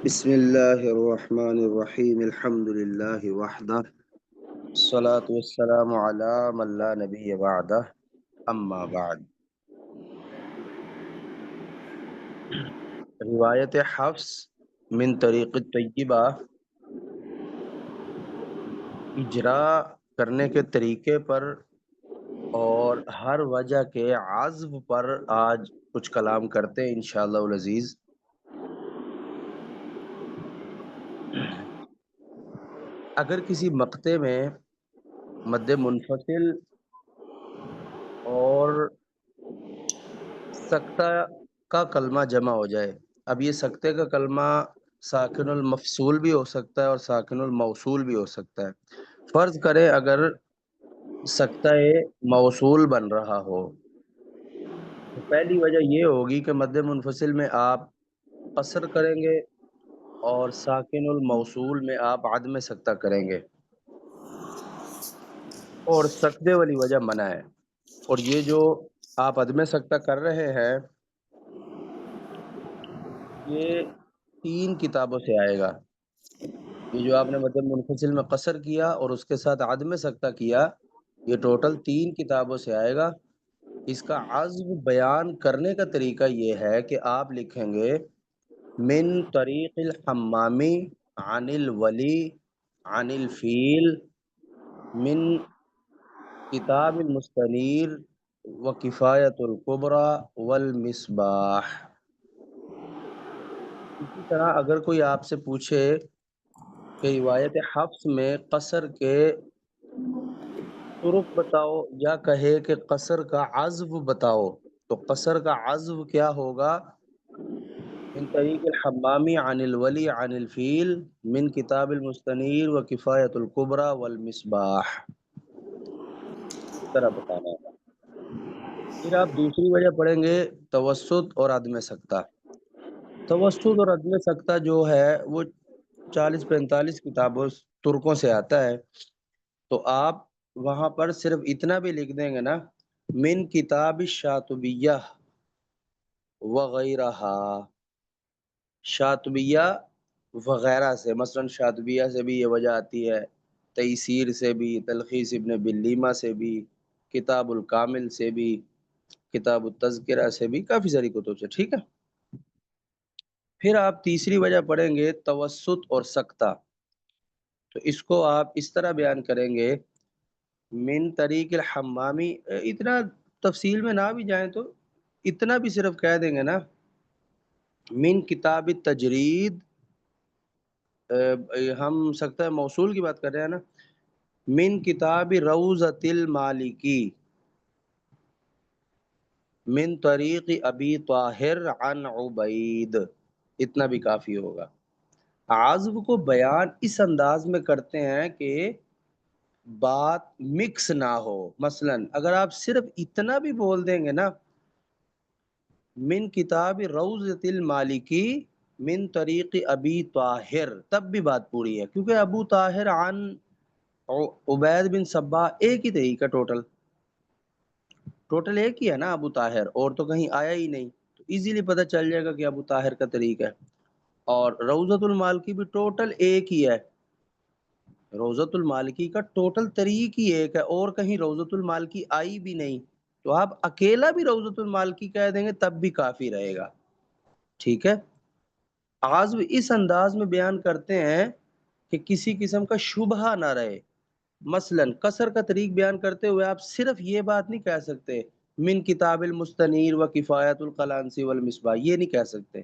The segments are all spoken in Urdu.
بسم اللہ الرحمن الرحیم الحمد للہ وحدہ الصلاة والسلام علی من لا نبی بعدہ اما بعد۔ روایت حفص من طریق طیبہ اجرا کرنے کے طریقے پر اور ہر وجہ کے عزو پر آج کچھ کلام کرتے ہیں انشاءاللہ العزیز۔ اگر کسی مقطع میں مد منفصل اور سکتہ کا کلمہ جمع ہو جائے، اب یہ سکتے کا کلمہ ساکن المفصول بھی ہو سکتا ہے اور ساکن الموصول بھی ہو سکتا ہے۔ فرض کریں اگر سکتہ موصول بن رہا ہو تو پہلی وجہ یہ ہوگی کہ مد منفصل میں آپ قصر کریں گے اور ساکن الموصول میں آپ عدم سکتہ کریں گے، اور سکتے والی وجہ منع ہے۔ اور یہ جو آپ عدم سکتہ کر رہے ہیں یہ 3 کتابوں سے آئے گا۔ یہ جو آپ نے مد منفصل میں قصر کیا اور اس کے ساتھ عدم سکتہ کیا، یہ ٹوٹل 3 کتابوں سے آئے گا۔ اس کا عزو بیان کرنے کا طریقہ یہ ہے کہ آپ لکھیں گے من طریق الحمامی عن الولی عن الفیل من کتاب المستنیر و کفایت الکبریٰ والمصباح۔ اسی طرح اگر کوئی آپ سے پوچھے کہ روایت حفص میں قصر کے طرق بتاؤ یا کہے کہ قصر کا عزو بتاؤ، تو قصر کا عزو کیا ہوگا؟ من طریق الحمامی عن الولی عن الفیل من کتاب المستنیر و کفایت الکبریٰ والمصباح، اس طرح بتانا ہے۔ پھر آپ دوسری وجہ پڑھیں گے توسط اور عدم سکتہ۔ توسط اور عدم سکتہ جو ہے وہ 40-45 کتابوں ترکوں سے آتا ہے، تو آپ وہاں پر صرف اتنا بھی لکھ دیں گے نا، من کتاب الشاطبیہ وغیرہ، شاطبیہ وغیرہ سے، مثلا شاطبیہ سے بھی یہ وجہ آتی ہے، تیسیر سے بھی، تلخیص ابن بلیمہ سے بھی، کتاب الکامل سے بھی، کتاب التذکرہ سے بھی، کافی ساری کتب سے، ٹھیک ہے۔ پھر آپ تیسری وجہ پڑھیں گے توسط اور سکتہ، تو اس کو آپ اس طرح بیان کریں گے من طریق الحمامی۔ اتنا تفصیل میں نہ بھی جائیں تو اتنا بھی صرف کہہ دیں گے نا، من کتاب التجرید، ہم سکتا ہے موصول کی بات کر رہے ہیں نا، من کتاب روضۃ المالکی من طریق ابی طاہر عن عبید، اتنا بھی کافی ہوگا۔ عزو کو بیان اس انداز میں کرتے ہیں کہ بات مکس نہ ہو۔ مثلا اگر آپ صرف اتنا بھی بول دیں گے نا، من کتاب روضۃ المالکی من طریق ابی طاہر، تب بھی بات پوری ہے، کیونکہ ابو طاہر عن عبید بن صباح ایک ہی طریقہ، ٹوٹل ایک ہی ہے نا ابو طاہر، اور تو کہیں آیا ہی نہیں، تو ایزیلی پتہ چل جائے گا کہ ابو طاہر کا طریقہ ہے۔ اور روضۃ المالکی بھی ٹوٹل ایک ہی ہے، روضۃ المالکی کا ٹوٹل طریق ہی ایک ہے، اور کہیں روضۃ المالکی آئی بھی نہیں، تو آپ اکیلا بھی روضۃ المالکی کہہ دیں گے تب بھی کافی رہے گا، ٹھیک ہے۔ عزو اس انداز میں بیان کرتے ہیں کہ کسی قسم کا شبہہ نہ رہے۔ مثلا قصر کا طریق بیان کرتے ہوئے آپ صرف یہ بات نہیں کہہ سکتے من کتاب المستنیر و کفایت القلانسی والمصباح، یہ نہیں کہہ سکتے۔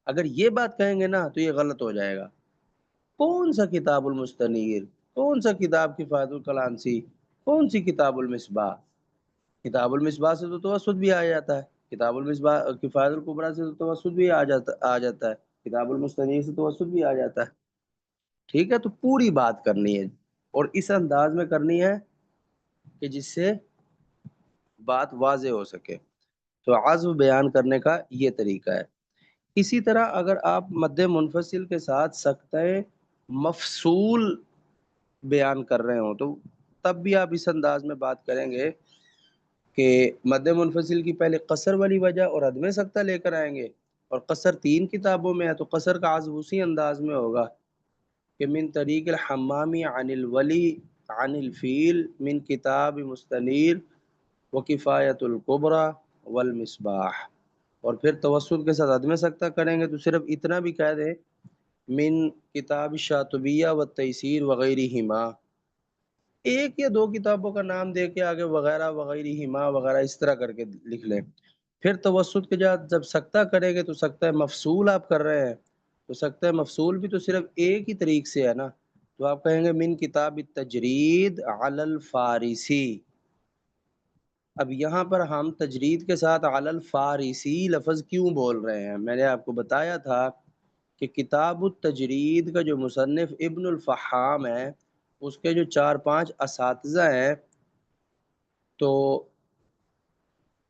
اگر یہ بات کہیں گے نا تو یہ غلط ہو جائے گا۔ کون سا کتاب المستنیر، کون سا کتاب کفایت القلانسی، کون سی کتاب المصباح؟ کتاب المصباح سے تو توسط بھی آ جاتا ہے، کتاب المصباح کفایت الکبریٰ سے تو توسط بھی آ جاتا ہے، کتاب المستنیر سے توسط بھی آ جاتا ہے، ٹھیک ہے۔ تو پوری بات کرنی ہے اور اس انداز میں کرنی ہے کہ جس سے بات واضح ہو سکے، تو عزو بیان کرنے کا یہ طریقہ ہے۔ اسی طرح اگر آپ مد منفصل کے ساتھ سکتہ مفصول بیان کر رہے ہوں تو تب بھی آپ اس انداز میں بات کریں گے کہ مد منفصل کی پہلے قصر والی وجہ اور عدم سکتہ لے کر آئیں گے، اور قصر 3 کتابوں میں ہے، تو قصر کا عزو اسی انداز میں ہوگا کہ من طریق الحمامی عن الولی عن الفیل من کتاب مستنیر و کفایت الکبریٰ والمصباح. اور پھر توسط کے ساتھ عدم سکتہ کریں گے تو صرف اتنا بھی کہہ دیں من کتاب شاطبیہ و تیسیر وغیرہما، ایک یا دو کتابوں کا نام دے کے آگے وغیرہ وغیرہما وغیرہ اس طرح کر کے لکھ لیں. پھر توسط کے ساتھ جب سکتہ کریں گے تو سکتہ مفصول آپ کر رہے ہیں، تو سکتہ مفصول بھی تو صرف ایک ہی طریق سے ہے نا، تو آپ کہیں گے من کتاب التجرید علی الفارسی. اب یہاں پر ہم تجرید کے ساتھ علی الفارسی لفظ کیوں بول رہے ہیں؟ میں نے آپ کو بتایا تھا کہ کتاب التجرید کا جو مصنف ابن الفحام ہے، اس کے جو 4-5 اساتذہ ہیں، تو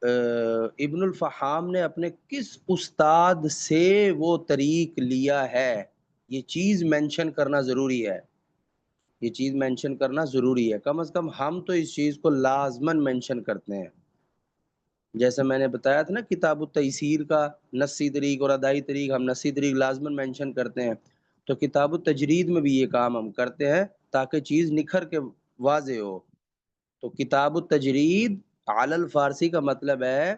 ابن الفحام نے اپنے کس استاد سے وہ طریق لیا ہے، یہ چیز مینشن کرنا ضروری ہے، یہ چیز مینشن کرنا ضروری ہے. کم از کم ہم تو اس چیز کو لازماً مینشن کرتے ہیں. جیسے میں نے بتایا تھا نا کتاب التیسیر کا نصی طریق اور ادائی طریق، ہم نصی طریق لازماً مینشن کرتے ہیں، تو کتاب التجرید میں بھی یہ کام ہم کرتے ہیں تاکہ چیز نکھر کے واضح ہو. تو کتاب التجرید علی الفارسی کا مطلب ہے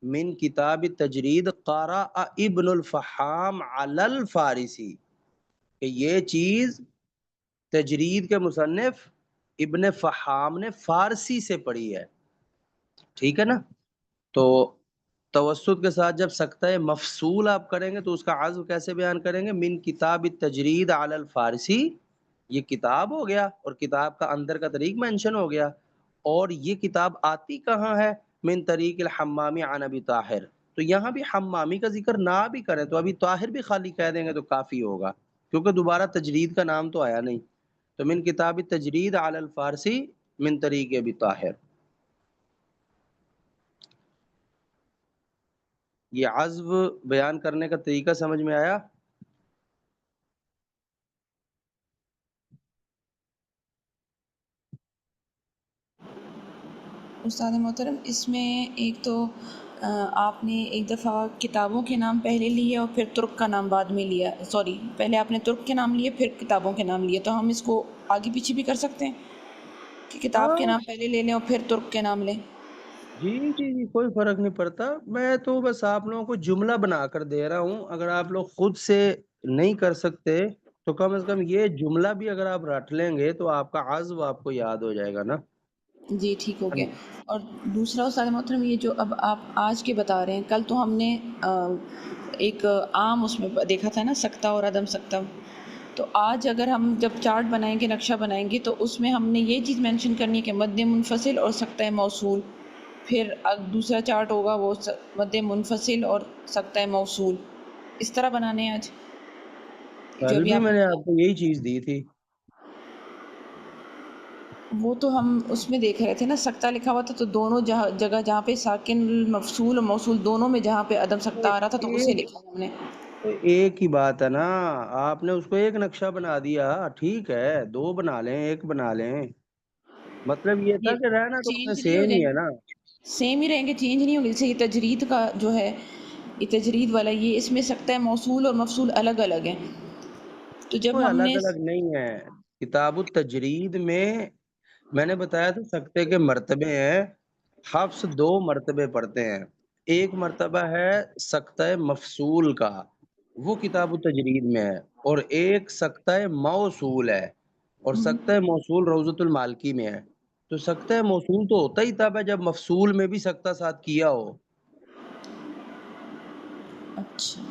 من کتاب التجرید قرأ ابن الفحام علی الفارسی، کہ یہ چیز تجرید کے مصنف ابن فحام نے فارسی سے پڑھی ہے. ٹھیک ہے نا؟ تو توسط کے ساتھ جب سکتہ مفصول آپ کریں گے تو اس کا عزو کیسے بیان کریں گے؟ من کتاب التجرید علی الفارسی، یہ کتاب ہو گیا اور کتاب کا اندر کا طریق مینشن ہو گیا. اور یہ کتاب آتی کہاں ہے؟ من طریق الحمامی عن ابی طاہر. تو یہاں بھی حمامی کا ذکر نہ بھی کریں تو ابھی طاہر بھی خالی کہہ دیں گے تو کافی ہوگا، کیونکہ دوبارہ تجرید کا نام تو آیا نہیں. تو من کتاب التجرید علی الفارسی من طریق ابی طاہر. یہ عزو بیان کرنے کا طریقہ سمجھ میں آیا؟ استاد محترم، اس میں ایک تو آپ نے ایک دفعہ کتابوں کے نام پہلے لیے اور پھر ترک کا نام بعد میں لیا، سوری پہلے آپ نے ترک کے نام لیے پھر کتابوں کے نام لیے، تو ہم اس کو آگے پیچھے بھی کر سکتے ہیں کہ کتاب کے ہاں نام پہلے لے لیں اور پھر ترک کے نام لیں؟ جی جی جی، کوئی فرق نہیں پڑتا. میں تو بس آپ لوگوں کو جملہ بنا کر دے رہا ہوں. اگر آپ لوگ خود سے نہیں کر سکتے تو کم از کم یہ جملہ بھی اگر آپ رٹ لیں گے تو آپ کا عزو آپ کو یاد ہو جائے گا نا. جی ٹھیک ہو گیا. اور دوسرا استاد محترم، یہ جو اب آپ آج کے بتا رہے ہیں، کل تو ہم نے ایک عام اس میں دیکھا تھا نا سکتہ اور عدم سکتہ، تو آج اگر ہم جب چارٹ بنائیں گے، نقشہ بنائیں گے، تو اس میں ہم نے یہ چیز مینشن کرنی ہے کہ مد منفصل اور سکتہ موصول. پھر دوسرا چارٹ ہوگا وہ مد منفصل اور سکتہ موصول. اس طرح بنانے ہیں آج جو کل ابھی بھی آپ میں نے نے بتایا. آپ کو یہی چیز دی تھی. وہ تو ہم اس میں دیکھ رہے تھے نا، سکتہ لکھا ہوا تھا تو دونوں جگہ جہاں پہ ساکن مفصول اور موصول دونوں میں جہاں پہ عدم سکتہ آ رہا تھا تو اسے لکھا ہم نے. ایک ہی بات ہے نا، آپ نے اس کو ایک نقشہ بنا دیا. ٹھیک ہے، 2 بنا لیں، 1 بنا لیں، مطلب یہ تھا یہ کہ رہنا تو اس میں چینج نہیں ہو سیم جائیں ہی ہے گے، نا. سیم ہی رہیں گے، چینج نہیں ہوگی. جیسے یہ تجرید کا جو ہے، یہ تجرید والا، یہ اس میں سکتہ موصول اور مفصول الگ الگ ہیں. تو جب کوئی ہم الگ نے الگ نہیں ہے. کتاب التجرید میں نے بتایا تھا سکتے کے مرتبے ہیں. حفص 2 مرتبے پڑھتے ہیں. ایک مرتبہ ہے سکتہ مفصول کا، وہ کتاب التجرید میں ہے، اور ایک سکتہ موصول ہے، اور سکتہ موصول روضۃ المالکی میں ہے. تو سکتہ موصول تو ہوتا ہی تب ہے جب مفصول میں بھی سکتہ ساتھ کیا ہو. اچھا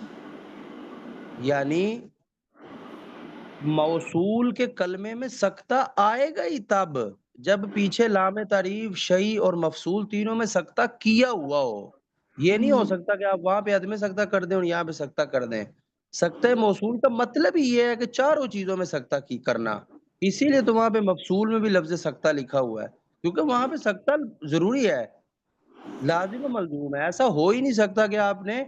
یعنی موصول کے کلمے میں سکتہ آئے گا ہی تب جب پیچھے لام تعریف، شیء اور مفصول تینوں میں سکتہ کیا ہوا ہو. یہ نہیں ہو سکتا کہ آپ وہاں پہ عدم سکتہ کر دیں اور یہاں پہ سکتہ کر دیں. سکتہ موصول کا مطلب ہی یہ ہے کہ چاروں چیزوں میں سکتہ کی کرنا. اسی لیے تو وہاں پہ مفصول میں بھی لفظ سکتہ لکھا ہوا ہے، کیونکہ وہاں پہ سکتہ ضروری ہے، لازم و ملزوم ہے. ایسا ہو ہی نہیں سکتا کہ آپ نے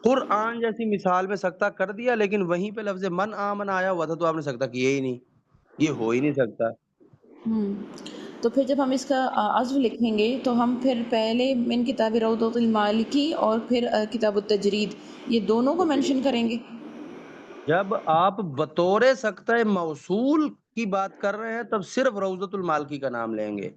قرآن جیسی مثال میں سکتہ کر دیا لیکن وہیں پہ لفظ من آمن آیا ہوا تھا تو آپ نے سکتہ کیا ہی نہیں. یہ ہو ہی نہیں سکتا. تو پھر جب ہم اس کا عزو لکھیں گے تو ہم پھر پہلے من کتاب روضۃ المالکی اور پھر کتاب التجرید یہ دونوں کو مینشن کریں گے؟ جب آپ بطور سکتہ موصول کی بات کر رہے ہیں تب صرف روضۃ المالکی کا نام لیں گے.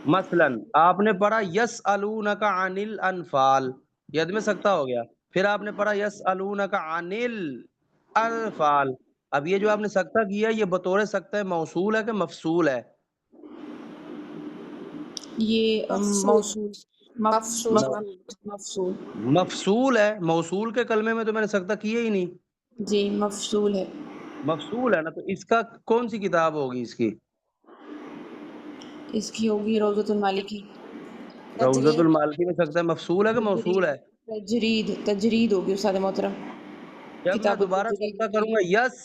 مثلا آپ نے پڑھا یسألونک عن الانفال، ید میں سکتہ ہو گیا. پھر آپ نے پڑھا یسألونک عن الانفال. اب یہ جو آپ نے سکتہ کیا یہ بطور سکتہ موصول ہے کہ مفصول ہے؟ یہ مفصول موصول مفصول مفصول مفصول ہے. موصول کے کلمے میں تو میں نے سکتہ کیا ہی نہیں. جی مفصول ہے. مفصول ہے نا، تو اس کا کون سی کتاب ہوگی اس کی؟ اس کی ہوگی روضۃ المالکی. روضۃ تجرید المالکی میں سکتہ مفصول ہے کہ موصول ہے؟ تجرید ہوگی استاد محترم. جب میں کتاب دوبارہ التجرید سکتہ کروں گا یس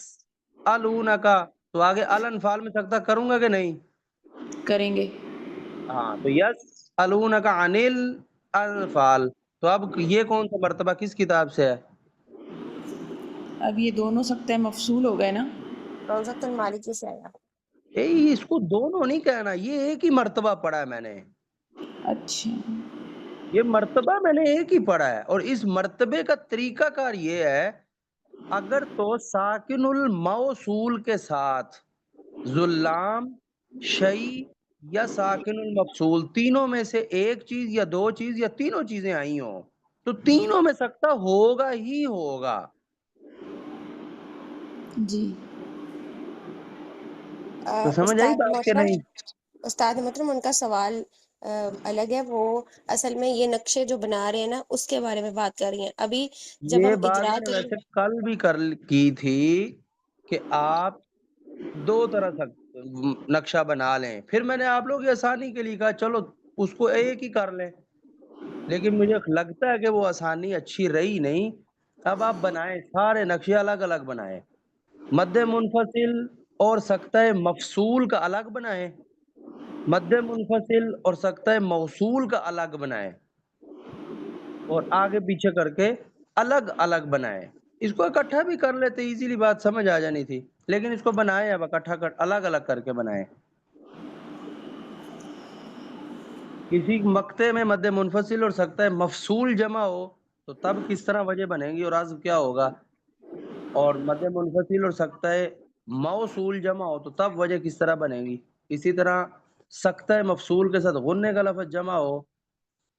الونکا تو آگے الانفال میں سکتہ کروں گا کہ نہیں؟ کریں گے. ہاں، تو یس الونکا عن الانفال. تو اب یہ کون سا مرتبہ کس کتاب سے ہے؟ اب یہ دونوں سکتے مفصول ہو گئے نا. روضۃ المالکی سے آیا. اس کو دونوں نہیں کہنا، یہ ایک ہی مرتبہ پڑھا ہے میں نے. اچھا یہ مرتبہ میں نے ایک ہی پڑھا ہے، اور اس مرتبے کا طریقہ کار یہ ہے اگر تو ساکن الموصول کے ساتھ ذلام، شیء یا ساکن المفصول تینوں میں سے ایک چیز یا دو چیز یا تینوں چیزیں آئی ہوں تو تینوں میں سکتہ ہوگا ہی ہوگا. جی. تو سمجھ آئی بات کہ نہیں؟ استاد محترم ان کا سوال الگ ہے. وہ اصل میں یہ نقشے جو بنا رہے ہیں نا اس کے بارے میں بات کر رہی ہیں. ابھی جب یہ ہم بات اجرا میں نے ویسے کل بھی کی تھی کہ آپ دو طرح سے نقشہ بنا لیں. پھر میں نے آپ لوگ کی آسانی کے لیے کہا چلو اس کو ایک ہی کر لیں، لیکن مجھے لگتا ہے کہ وہ آسانی اچھی رہی نہیں. اب آپ بنائیں، سارے نقشے الگ الگ بنائیں. مد منفصل اور سکتہ مفصول کا الگ بنائیں، مد منفصل اور سکتہ موصول کا الگ بنائیں، اور آگے پیچھے کر کے الگ الگ بنائیں. اس کو اکٹھا بھی کر لیتے، ایزیلی بات سمجھ آ جانی تھی، لیکن اس کو بنائیں اب اکٹھا الگ الگ کر کے بنائیں. کسی مقطع میں مد منفصل اور سکتہ مفصول جمع ہو تو تب کس طرح وجہ بنے گی اور عزف کیا ہوگا، اور مد منفصل اور سکتہ موصول جمع ہو تو تب وجہ کس طرح بنے گی. اسی طرح سکتہ مفصول کے ساتھ غنہ کا لفظ جمع ہو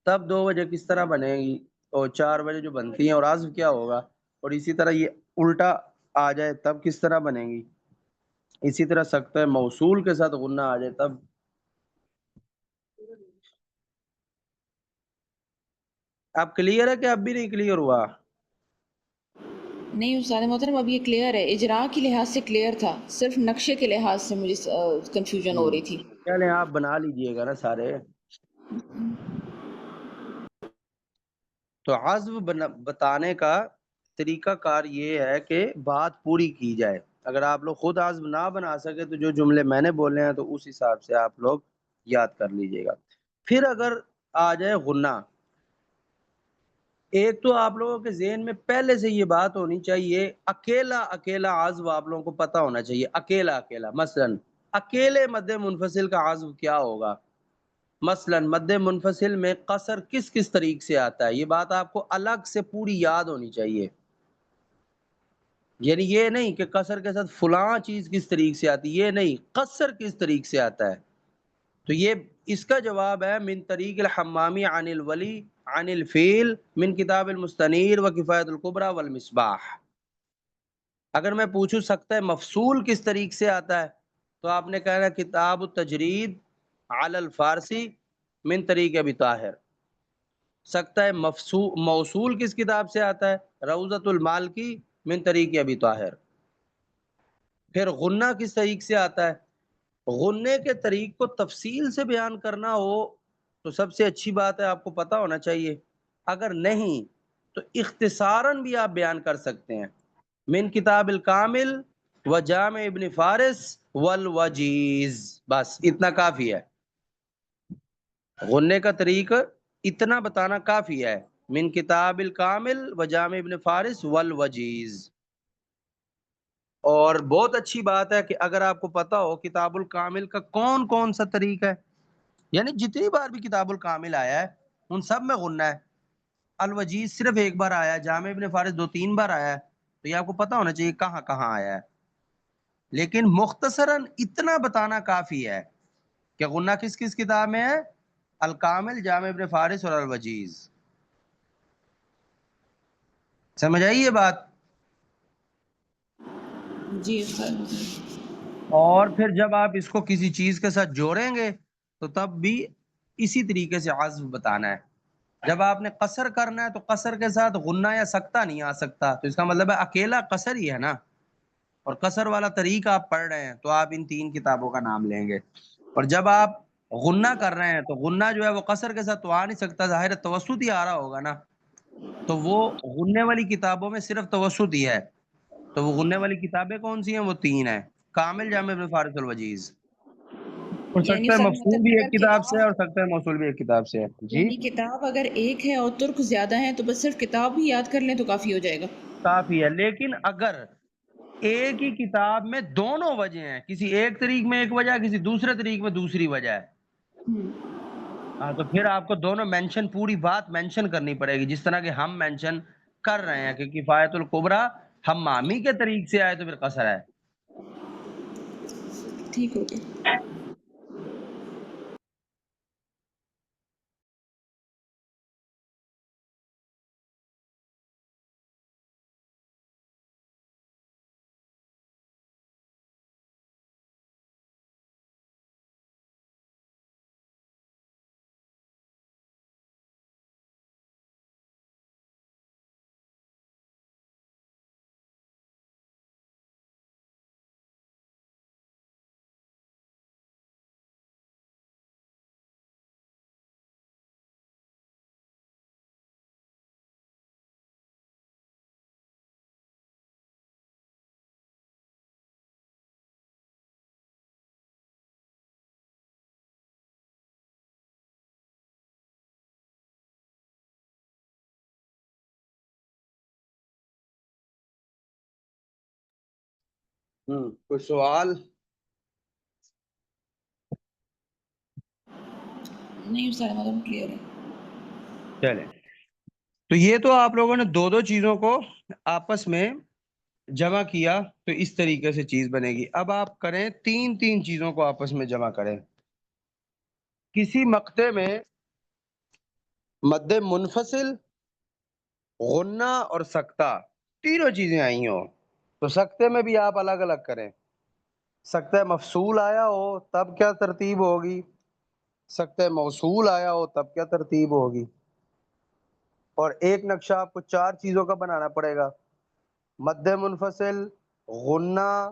تب دو وجہ کس طرح بنے گی اور چار وجہ جو بنتی ہیں اور عزف کیا ہوگا. اور اسی طرح یہ الٹا آ جائے تب کس طرح بنے گی. اسی طرح سکتہ موصول کے ساتھ غنہ آ جائے تب. اب کلیئر ہے کہ اب بھی نہیں کلیئر ہوا؟ نہیں استاد محترم اب یہ کلیئر ہے. اجرا کے لحاظ سے کلیئر تھا، صرف نقشے کے لحاظ سے مجھے کنفیوژن ہو رہی تھی. چلیں آپ بنا لیجئے گا نا سارے. تو عزف بتانے کا طریقہ کار یہ ہے کہ بات پوری کی جائے. اگر آپ لوگ خود عزف نہ بنا سکے تو جو جملے میں نے بولے ہیں تو اس حساب سے آپ لوگ یاد کر لیجئے گا. پھر اگر آ جائے غنہ، ایک تو آپ لوگوں کے ذہن میں پہلے سے یہ بات ہونی چاہیے اکیلا اکیلا عزف آپ لوگوں کو پتہ ہونا چاہیے. اکیلا اکیلا مثلا اکیلے مد منفصل کا عزف کیا ہوگا. مثلا مد منفصل میں قصر کس کس طریق سے آتا ہے، یہ بات آپ کو الگ سے پوری یاد ہونی چاہیے. یعنی یہ نہیں کہ قصر کے ساتھ فلاں چیز کس طریق سے آتی، یہ نہیں، قصر کس طریق سے آتا ہے. تو یہ اس کا جواب ہے من طریق الحمامی عن الولی عن الفیل من کتاب المستنیر و کفایت الکبریٰ والمصباح. اگر میں پوچھوں سکتہ مفصول کس طریق سے آتا ہے تو آپ نے کہنا کتاب التجرید علی الفارسی من طریق ابی طاہر. سکتہ موصول کس کتاب سے آتا ہے، روضۃ المالکی من طریق ابی طاہر. پھر غنہ کس طریق سے آتا ہے، غنے کے طریق کو تفصیل سے بیان کرنا ہو تو سب سے اچھی بات ہے آپ کو پتہ ہونا چاہیے. اگر نہیں تو اختصاراً بھی آپ بیان کر سکتے ہیں. من کتاب الکامل و جامع ابن فارس والوجیز، بس اتنا کافی ہے. غنے کا طریق اتنا بتانا کافی ہے، من کتاب الکامل و جامع ابن فارس والوجیز. اور بہت اچھی بات ہے کہ اگر آپ کو پتا ہو کتاب الکامل کا کون کون سا طریقہ ہے، یعنی جتنی بار بھی کتاب الکامل آیا ہے ان سب میں غنہ ہے. الوجیز صرف ایک بار آیا ہے، جامع ابن فارس 2-3 بار آیا ہے، تو یہ آپ کو پتا ہونا چاہیے کہاں کہاں آیا ہے. لیکن مختصراً اتنا بتانا کافی ہے کہ غنہ کس کس کتاب میں ہے؟ الکامل، جامع ابن فارس اور الوجیز. سمجھ آئی یہ بات؟ جی استاد. اور پھر جب آپ اس کو کسی چیز کے ساتھ جوڑیں گے تو تب بھی اسی طریقے سے عزف بتانا ہے. جب آپ نے قصر کرنا ہے تو قصر کے ساتھ غنہ یا سکتہ نہیں آ سکتا، تو اس کا مطلب ہے اکیلا قصر ہی ہے نا. اور قصر والا طریقہ آپ پڑھ رہے ہیں تو آپ ان 3 کتابوں کا نام لیں گے. اور جب آپ غنہ کر رہے ہیں تو غنہ جو ہے وہ قصر کے ساتھ تو آ نہیں سکتا، ظاہر ہے توسط ہی آ رہا ہوگا نا. تو وہ غننے والی کتابوں میں صرف توسط ہی ہے. تو وہ غننے والی کتابیں کون سی ہیں؟ وہ 3 ہیں: کامل، جامع ابن فارس، الوجیز. ہو یعنی سکتا ہے سر مفہوم مطلب بھی ایک اگر کتاب سے ہے اور کتاب، سکتا ہے موصول بھی ایک کتاب سے ہے. جی یعنی کتاب اگر ایک ہے اور ترک زیادہ ہیں تو بس صرف کتاب ہی یاد کر لیں تو کافی ہو جائے گا. کافی ہے. لیکن اگر ایک ہی کتاب میں دونوں وجہ ہیں، کسی ایک طریق میں ایک وجہ، کسی دوسرے طریق میں دوسری وجہ ہے، ہاں، تو پھر آپ کو دونوں مینشن، پوری بات مینشن کرنی پڑے گی. جس طرح کہ ہم مینشن کر رہے ہیں کہ کفایت الکبریٰ ہم مامی کے طریق سے آئے تو پھر قصر ہے. ٹھیک ہو گیا. کوئی سوال؟ نہیں سر مطلب کلیئر ہے. چلیں، تو یہ تو آپ لوگوں نے دو دو چیزوں کو آپس میں جمع کیا تو اس طریقے سے چیز بنے گی. اب آپ کریں 3 چیزوں کو آپس میں جمع کریں. کسی مقطع میں مد منفصل، غنہ اور سکتہ تینوں چیزیں آئی ہوں تو سکتے میں بھی آپ الگ الگ کریں. سکتہ مفصول آیا ہو تب کیا ترتیب ہوگی، سکتہ موصول آیا ہو تب کیا ترتیب ہوگی. اور ایک نقشہ آپ کو 4 چیزوں کا بنانا پڑے گا: مد منفصل، غنہ،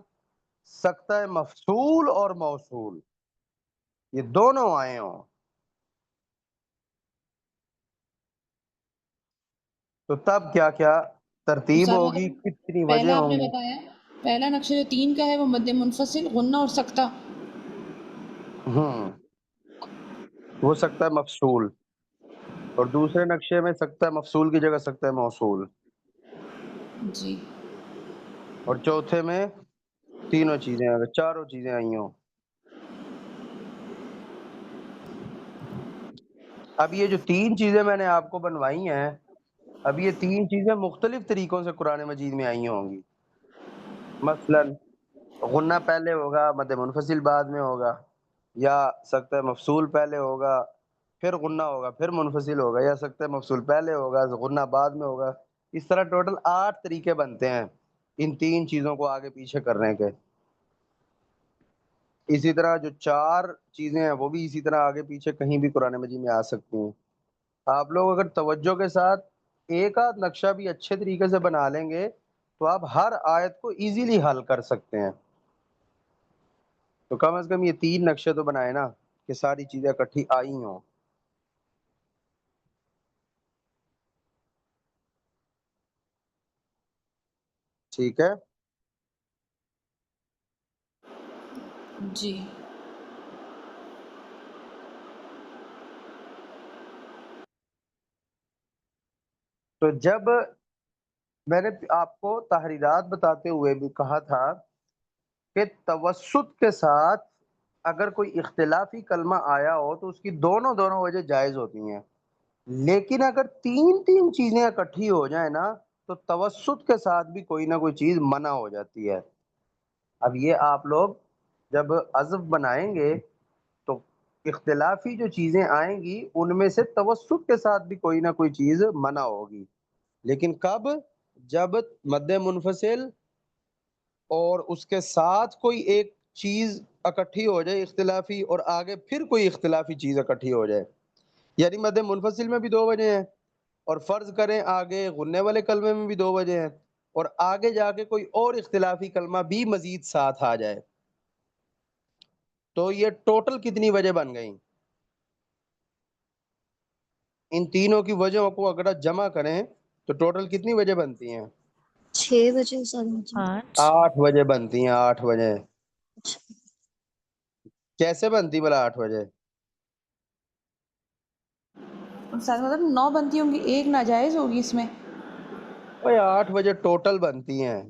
سکتہ مفصول اور موصول، یہ دونوں آئے ہوں تو تب کیا کیا ترتیب سر ہوگی، مطلب کتنی وجہ پہلا آپ ہوں نے گی. بتایا، پہلا نقشہ جو 3 کا ہے وہ مد منفصل، غنہ اور سکتہ. وہ سکتہ مفصول، اور دوسرے نقشے میں سکتہ مفصول کی جگہ سکتہ موصول، جی. اور چوتھے میں تینوں چیزیں آ گئی، چاروں چیزیں آئی ہوں. اب یہ جو 3 چیزیں میں نے آپ کو بنوائی ہیں، اب یہ 3 چیزیں مختلف طریقوں سے قرآن مجید میں آئی ہوں گی. مثلا غنہ پہلے ہوگا، مد منفصل بعد میں ہوگا، یا سکتہ مفصول پہلے ہوگا پھر غنہ ہوگا پھر منفصل ہوگا، یا سکتہ مفصول پہلے ہوگا غنہ بعد میں ہوگا. اس طرح ٹوٹل 8 طریقے بنتے ہیں ان 3 چیزوں کو آگے پیچھے کرنے کے. اسی طرح جو 4 چیزیں ہیں وہ بھی اسی طرح آگے پیچھے کہیں بھی قرآن مجید میں آ سکتی ہیں. آپ لوگ اگر توجہ کے ساتھ ایک آدھ نقشہ بھی اچھے طریقے سے بنا لیں گے تو آپ ہر آیت کو ایزیلی حل کر سکتے ہیں. تو کم از کم یہ 3 نقشے تو بنائے نا کہ ساری چیزیں اکٹھی آئی ہوں. ٹھیک ہے. جی. تو جب میں نے آپ کو تحریرات بتاتے ہوئے بھی کہا تھا کہ توسط کے ساتھ اگر کوئی اختلافی کلمہ آیا ہو تو اس کی دونوں وجہ جائز ہوتی ہیں، لیکن اگر تین چیزیں اکٹھی ہو جائیں نا تو توسط کے ساتھ بھی کوئی نہ کوئی چیز منع ہو جاتی ہے۔ اب یہ آپ لوگ جب حذف بنائیں گے تو اختلافی جو چیزیں آئیں گی ان میں سے توسط کے ساتھ بھی کوئی نہ کوئی چیز منع ہوگی، لیکن کب؟ جب مد منفصل اور اس کے ساتھ کوئی ایک چیز اکٹھی ہو جائے اختلافی، اور آگے پھر کوئی اختلافی چیز اکٹھی ہو جائے، یعنی مد منفصل میں بھی 2 وجہ ہیں، اور فرض کریں آگے غننے والے کلمے میں بھی 2 وجہ ہیں، اور آگے جا کے کوئی اور اختلافی کلمہ بھی مزید ساتھ آ جائے، تو یہ ٹوٹل کتنی وجہ بن گئیں؟ ان تینوں کی وجہوں کو اگر جمع کریں تو ٹوٹل کتنی وجہ بنتی ہیں؟ 6 بجے استاد مجھے 8 وجہ بنتی ہیں، 8 وجہ۔ کیسے بنتی بلا 8 وجہ؟ استاد مطلب 9 بنتی ہوں گی، ایک ناجائز ہوگی اس میں؟ 8 وجہ ٹوٹل بنتی ہیں،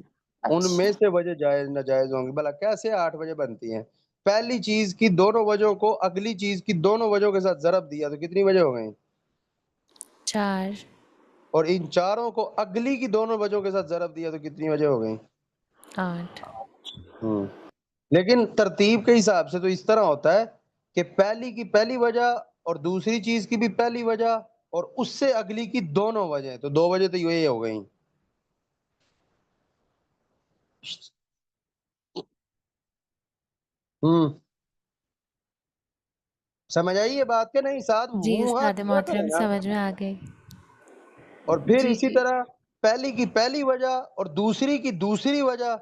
ان میں سے وجہ جائز ناجائز ہوں گی۔ بلا کیسے 8 وجہ بنتی ہیں؟ پہلی چیز کی دونوں وجہوں کو اگلی چیز کی دونوں وجہوں کے ساتھ ضرب دیا تو کتنی وجہ ہو گئیں؟ 4۔ اور ان چاروں کو اگلی کی دونوں وجہوں کے ساتھ ضرب دیا تو کتنی وجہ ہو گئیں؟ 8۔ لیکن ترتیب کے حساب سے تو اس طرح ہوتا ہے کہ پہلی کی پہلی وجہ اور دوسری چیز کی بھی پہلی وجہ اور اس سے اگلی کی دونوں وجہ، تو 2 وجہ تو یہ ہو گئیں۔ سمجھ آئی یہ بات کہ نہیں؟ ساتھ جی ہوں ہاں استاد کیا کریں محترم نا۔ سمجھ میں آ گئی۔ اور پھر جی اسی جی طرح پہلی کی پہلی وجہ اور دوسری کی دوسری وجہ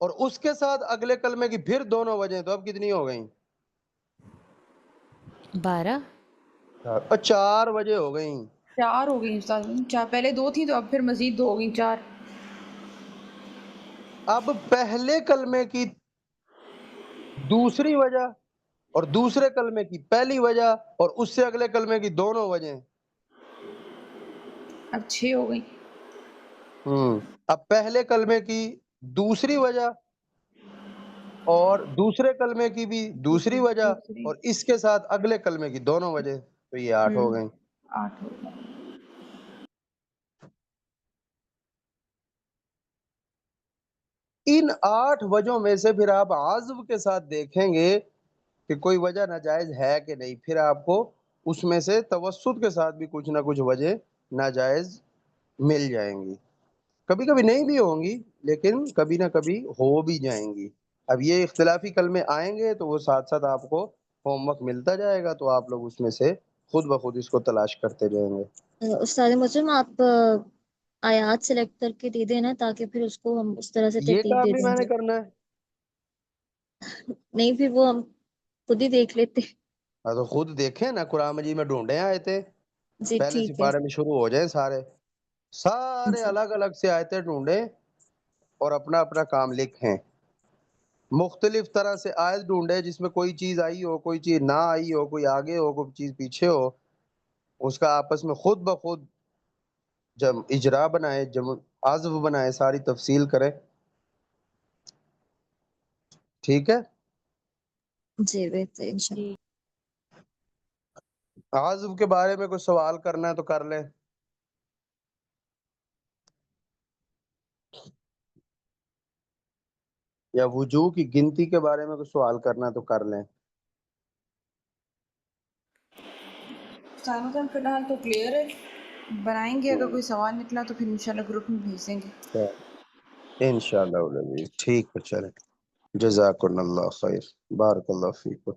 اور اس کے ساتھ اگلے کلمے کی پھر دونوں وجہ، تو اب کتنی ہو گئیں؟ 12۔ اور 4 وجہ ہو گئیں۔ 4 ہو گئی استاد، 4 پہلے 2 تھیں تو اب پھر مزید 2 ہو گئی، 4۔ اب پہلے کلمے کی دوسری وجہ اور دوسرے کلمے کی پہلی وجہ اور اس سے اگلے کلمے کی دونوں وجہ، اب 6 ہو گئی۔ اب پہلے کلمے کی دوسری وجہ اور دوسرے کلمے کی بھی دوسری وجہ دوسری اور اس کے ساتھ اگلے کلمے کی دونوں وجہ، تو یہ 8 ہو گئیں۔ 8 ہو گئی۔ ان 8 وجہوں میں سے پھر آپ عازب کے ساتھ دیکھیں گے کہ کوئی وجہ ناجائز ہے کہ نہیں، پھر آپ کو اس میں سے توسط کے ساتھ بھی کچھ نہ کچھ وجہ ناجائز مل جائیں گی، کبھی کبھی نہیں بھی ہوں گی لیکن کبھی نہ کبھی ہو بھی جائیں گی۔ اب یہ اختلافی کلمے آئیں گے تو وہ ساتھ ساتھ آپ کو ہوم ورک ملتا جائے گا، تو آپ لوگ اس میں سے خود بخود اس کو تلاش کرتے جائیں گے۔ استاد محترم آپ آیات سلیکٹ کر کے دے دینا تاکہ پھر اس کو ہم اس طرح سے یہ ترتیب کام دے بھی دیں میں نے گے۔ کرنا ہے؟ نہیں پھر وہ ہم خود ہی دیکھ لیتے۔ ہاں تو خود دیکھیں نا، قرآن مجید میں ڈھونڈیں آیتیں، جی پہلے ٹھیک ہے سپارے میں شروع ہو جائیں، سارے جی الگ الگ سے آیتیں ڈھونڈیں اور اپنا اپنا کام لکھیں، مختلف طرح سے آیت ڈھونڈے جس میں کوئی چیز آئی ہو، کوئی چیز نہ آئی ہو، کوئی آگے ہو، کوئی چیز پیچھے ہو، اس کا آپس میں خود بخود جب اجرا بنائے، جب عزف بنائے، ساری تفصیل کرے، ٹھیک ہے؟ جی بہتر انشاءاللہ۔ عزف کے بارے میں کوئی سوال کرنا ہے تو کر لیں۔ یا وجوہ کی گنتی کے بارے میں کوئی سوال کرنا ہے تو کر لیں۔ استاد فی الحال تو کلیئر ہے، بنائیں گے، اگر کوئی سوال نکلا تو پھر انشاءاللہ گروپ میں بھیج دیں گے۔ انشاءاللہ ٹھیک ہے، چلیں، جزاکم اللہ خیر، بارک اللہ فیکم۔